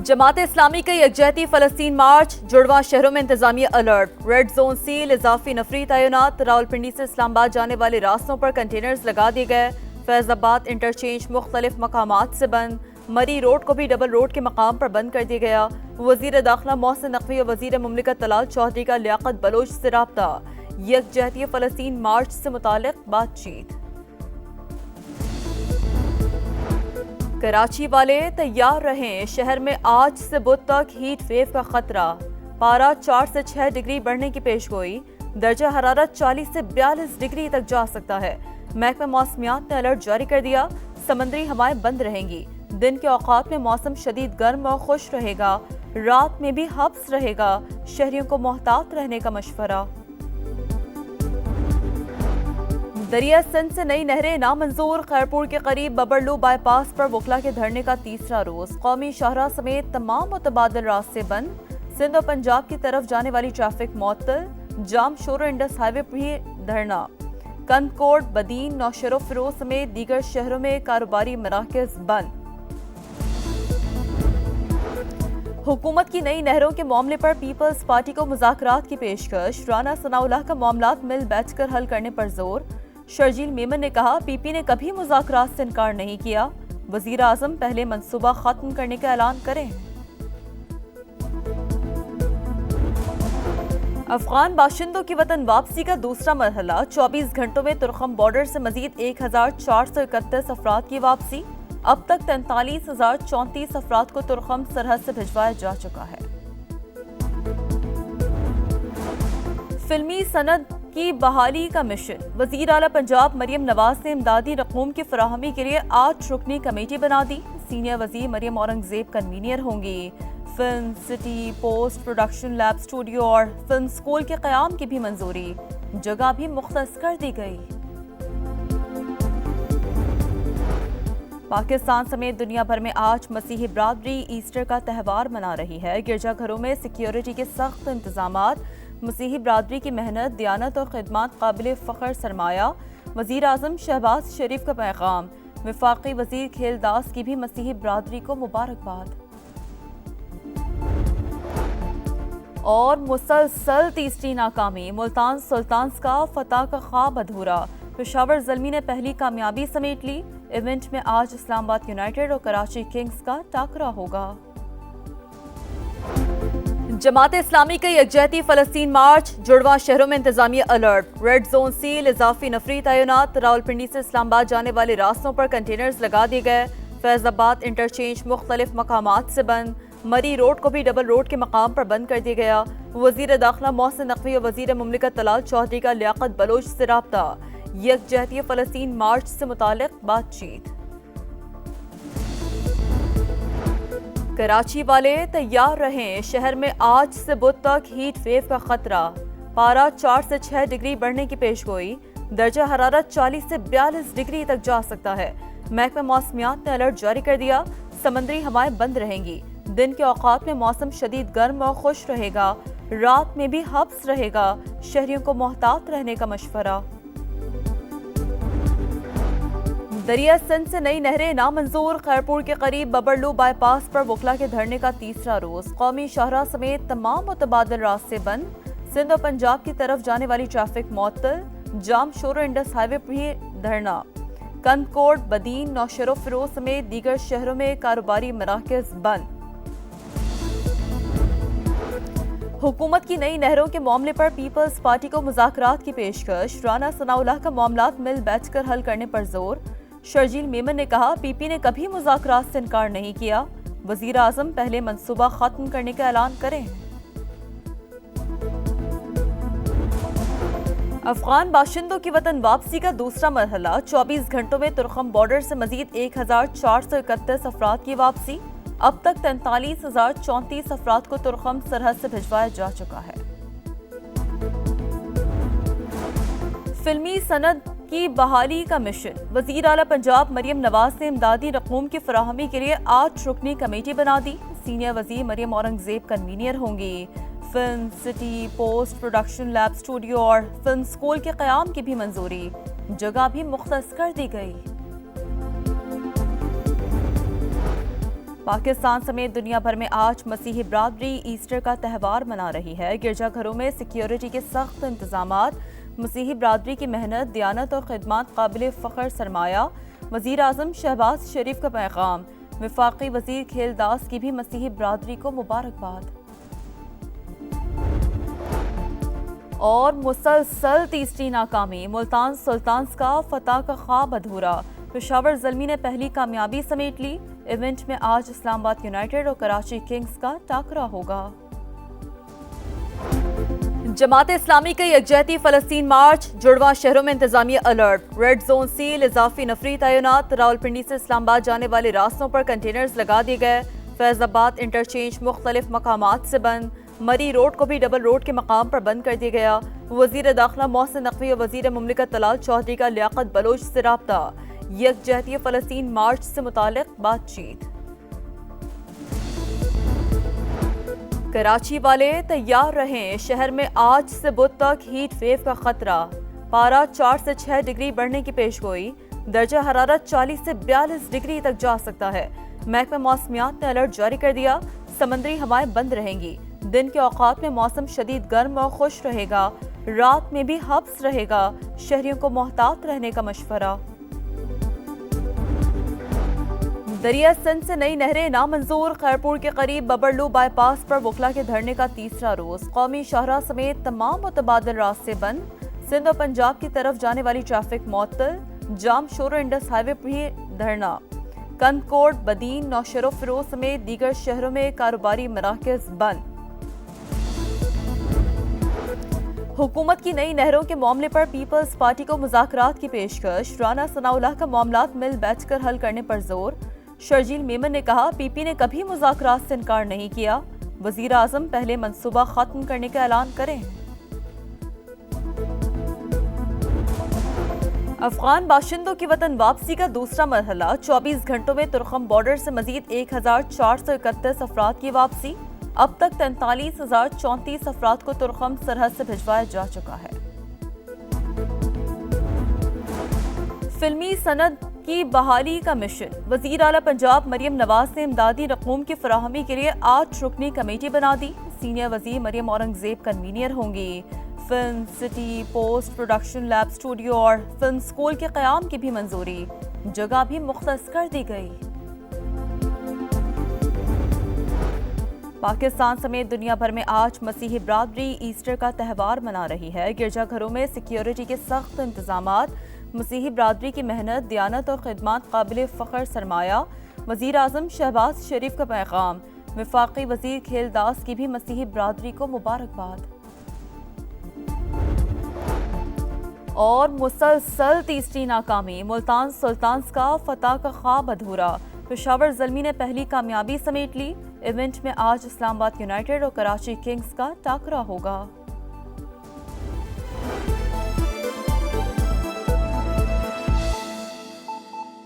जमात इस्लामी का यकजहती फलस्तीन मार्च, जुड़वा शहरों में इंतजामिया अलर्ट, रेड जोन सील, इजाफी नफरी तैनात। रावलपिंडी से इस्लामाबाद जाने वाले रास्तों पर कंटेनर्स लगा दिए गए। फैजाबाद इंटरचेंज मुख्तलिफ मकामात से बंद। मरी रोड को भी डबल रोड के मकाम पर बंद कर दिया गया। वजीर दाखिला मोहसिन नकवी और वजीर मुमलिकत तलाल चौधरी का लियाकत बलोच से राब्ता। यकजहती फलस्तीन मार्च से मुतालिक बातचीत। कराची वाले तैयार रहें, शहर में आज से बुध तक हीट वेव का खतरा। पारा 4 से 6 डिग्री बढ़ने की पेशगोई। दर्जा हरारत 40 से 42 डिग्री तक जा सकता है। महकमा मौसमियात ने अलर्ट जारी कर दिया। समंदरी हवाएं बंद रहेंगी। दिन के औकात में मौसम शदीद गर्म और खुश रहेगा। रात में भी हब्स रहेगा। शहरियों को मोहतात रहने का मशवरा। दरिया सिंध से नई नहरें नामंजूर। खैरपुर के करीब बबरलू बाईपास पर वकला के धरने का तीसरा रोज। कौमी शाहराह समेत तमाम मुतबादिल रास्ते बंद। सिंध और पंजाब की तरफ जाने वाली ट्रैफिक मुअत्तल। जाम शोर इंडस हाईवे पर भी धरना। कंदकोट, बदीन, नौशेरो फिरोज समेत दीगर शहरों में कारोबारी मराकज बंद। हुकूमत की नई नहरों के मामले पर पीपल्स पार्टी को मुज़ाकरात की पेशकश। राना सनाउल्लाह का मामलात मिल बैठकर हल करने पर जोर। शर्जील मेमन ने कहा, पीपी ने कभी मुज़ाकरात से इनकार नहीं किया। वज़ीर आज़म पहले मंसूबा खत्म करने का ऐलान करें। अफगान बाशिंदों की वतन वापसी का दूसरा मरहला। 24 घंटों में तुरखम बॉर्डर से मजीद 1431 अफराद की वापसी। अब तक 43,034 अफराद को तुरखम सरहद से भिजवाया जा चुका है। फिल्मी सनद की बहाली का मिशन। वजीर आला पंजाब मरियम नवाज ने इमदादी रकूम की फराहमी के लिए 8 रुकनी कमेटी बना दी। सीनियर वजीर मरियम औरंगजेब कन्वीनियर होंगी। Film city, post production lab, studio और फिल्म स्कूल के क़याम की भी मंजूरी। जगह भी मुख्तस कर दी गई। पाकिस्तान समेत दुनिया भर में आज मसीही बरादरी ईस्टर का त्यौहार मना रही है। गिरजाघरों में सिक्योरिटी के सख्त इंतजामात। मसीही बरादरी की मेहनत, दियानत और खिदमत काबिल फ़ख्र सरमाया। वज़ीर आज़म शहबाज शरीफ का पैगाम। वफाकी वज़ीर खेलदास की भी मसीही बरादरी को मुबारकबाद। और मुसलसल तीसरी नाकामी। मुल्तान सुल्तान्स का फतह का ख्वाब अधूरा। पेशावर ज़ल्मी ने पहली कामयाबी समेट ली। इवेंट में आज इस्लामाबाद यूनाइटेड और कराची किंग्स का टाकरा होगा। जमात इस्लामी का यकजहती फलस्तीन मार्च, जुड़वा शहरों में इंतजामिया अलर्ट, रेड जोन सील, इजाफी नफरी तैनात। रावलपिंडी से इस्लामाबाद जाने वाले रास्तों पर कंटेनर्स लगा दिए गए। फैजाबाद इंटरचेंज मुख्तलिफ मकामात से बंद। मरी रोड को भी डबल रोड के मकाम पर बंद कर दिया गया। वजीर दाखिला मोहसिन नकवी और वजीर मुमलिकत तलाल चौधरी का लियाकत बलोच से राब्ता। यकजहती फलस्तीन मार्च से मुतालिक बातचीत। कराची वाले तैयार रहें, शहर में आज से बुध तक हीट वेव का खतरा। पारा 4 से 6 डिग्री बढ़ने की पेशगोई। दर्जा हरारत 40 से 42 डिग्री तक जा सकता है। महकमा मौसमियात ने अलर्ट जारी कर दिया। समंदरी हवाएं बंद रहेंगी। दिन के औकात में मौसम शदीद गर्म और खुश रहेगा। रात में भी हब्स रहेगा। शहरियों को मोहतात रहने का मशवरा। दरिया सिंध से नई नहरें नामंजूर। खैरपुर के करीब बबरलू बाईपास पर वकला के धरने का तीसरा रोज। कौमी शाहराह समेत तमाम मुतबादिल रास्ते बंद। सिंध और पंजाब की तरफ जाने वाली ट्रैफिक मुअत्तल। जाम शोर इंडस हाईवे पर भी धरना। कंदकोट, बदीन, नौशेरो फिरोज समेत दीगर शहरों में कारोबारी मराकज बंद। हुकूमत की नई नहरों के मामले पर पीपल्स पार्टी को मुज़ाकरात की पेशकश। राना सनाउल्लाह का मामलात मिल बैठकर हल करने पर जोर। शर्जील मेमन ने कहा, पीपी ने कभी मुज़ाकरात से इनकार नहीं किया। वज़ीर आज़म पहले मंसूबा खत्म करने का ऐलान करें। अफगान बाशिंदों की वतन वापसी का दूसरा मरहला। 24 घंटों में तुरखम बॉर्डर से मजीद 1431 अफराद की वापसी। अब तक 43,034 अफराद को तुरखम सरहद से भिजवाया जा चुका है। फिल्मी सनद की बहाली का मिशन। वजीर आला पंजाब मरियम नवाज ने इमदादी रकूम की फराहमी के लिए 8 रुकनी कमेटी बना दी। सीनियर वजीर मरियम औरंगजेब कन्वीनियर होंगी। Film city, post production lab, studio और फिल्म स्कूल के क़याम की भी मंजूरी। जगह भी मुख्तस कर दी गई। پاکستان سمیت دنیا بھر میں آج مسیحی برادری ایسٹر کا تہوار منا رہی ہے۔ گرجا گھروں میں سیکیورٹی کے سخت انتظامات، مسیحی برادری کی محنت، دیانت اور خدمات قابل فخر سرمایہ۔ وزیر اعظم شہباز شریف کا پیغام، وفاقی وزیر کھیل داس کی بھی مسیحی برادری کو مبارکباد۔ اور مسلسل تیسری ناکامی، ملتان سلطانز کا فتح کا خواب ادھورا۔ پشاور زلمی نے پہلی کامیابی سمیٹ لی۔ ایونٹ میں آج اسلام آباد یونائیٹڈ اور کراچی کنگز کا ٹاکرا ہوگا۔ جماعت اسلامی کا یکجہتی فلسطین مارچ، جڑواں شہروں میں انتظامیہ الرٹ، ریڈ زون سیل، اضافی نفری تعینات، راولپنڈی سے اسلام آباد جانے والے راستوں پر کنٹینرز لگا دیے گئے۔ فیض آباد انٹرچینج مختلف مقامات سے بند، مری روڈ کو بھی ڈبل روڈ کے مقام پر بند کر دیا گیا۔ وزیر داخلہ محسن نقوی اور وزیر مملکت طلال چودھری کا لیاقت بلوچ سے رابطہ، یکجہتی فلسطین مارچ سے متعلق بات چیت۔ کراچی والے تیار رہیں، شہر میں آج سے بدھ تک ہیٹ ویو کا خطرہ، پارہ 4 سے 6 ڈگری بڑھنے کی پیشگوئی، درجہ حرارت 40 سے 42 ڈگری تک جا سکتا ہے۔ محکمہ موسمیات نے الرٹ جاری کر دیا، سمندری ہوائیں بند رہیں گی، دن کے اوقات میں موسم شدید گرم اور خشک رہے گا، رات میں بھی حبس رہے گا، شہریوں کو محتاط رہنے کا مشورہ۔ دریا سندھ سے نئی نہریں نامنظور، خیرپور کے قریب ببرلو بائی پاس پر وکلا کے دھرنے کا تیسرا روز، قومی شاہراہ سمیت تمام متبادل راستے بند، سندھ اور پنجاب کی طرف جانے والی ٹریفک معطل، جام شور انڈس ہائی وے بھی دھرنا، کند کوٹ، بدین، نوشہرہ فیروز سمیت دیگر شہروں میں کاروباری مراکز بند۔ حکومت کی نئی نہروں کے معاملے پر پیپلز پارٹی کو مذاکرات کی پیشکش، رانا ثناء اللہ کا معاملات مل بیٹھ کر حل کرنے پر زور۔ شرجیل میمن نے کہا پی پی نے کبھی مذاکرات سے انکار نہیں کیا، وزیر اعظم پہلے منصوبہ ختم کرنے کا اعلان کریں۔ افغان باشندوں کی وطن واپسی کا دوسرا مرحلہ، 24 گھنٹوں میں ترخم بارڈر سے مزید 1431 افراد کی واپسی، اب تک 43,034 افراد کو ترخم سرحد سے بھجوایا جا چکا ہے۔ فلمی صنعت کی بحالی کا مشن، وزیر اعلیٰ پنجاب مریم نواز نے امدادی رقوم کی فراہمی کے لیے 8 رکنی کمیٹی بنا دی، سینئر وزیر مریم اورنگزیب کنوینئر ہوں گی۔ Film city, post production lab, studio اور فلم سکول کے قیام کی بھی منظوری، جگہ بھی مختص کر دی گئی۔ پاکستان سمیت دنیا بھر میں آج مسیحی برادری ایسٹر کا تہوار منا رہی ہے۔ گرجا گھروں میں سیکیورٹی کے سخت انتظامات، مسیحی برادری کی محنت، دیانت اور خدمات قابل فخر سرمایہ۔ وزیر اعظم شہباز شریف کا پیغام، وفاقی وزیر کھیل داس کی بھی مسیحی برادری کو مبارکباد۔ اور مسلسل تیسری ناکامی، ملتان سلطانز کا فتح کا خواب ادھورا، پشاور زلمی نے پہلی کامیابی سمیٹ لی۔ ایونٹ میں آج اسلام آباد یونائیٹڈ اور کراچی کنگز کا ٹاکرا ہوگا۔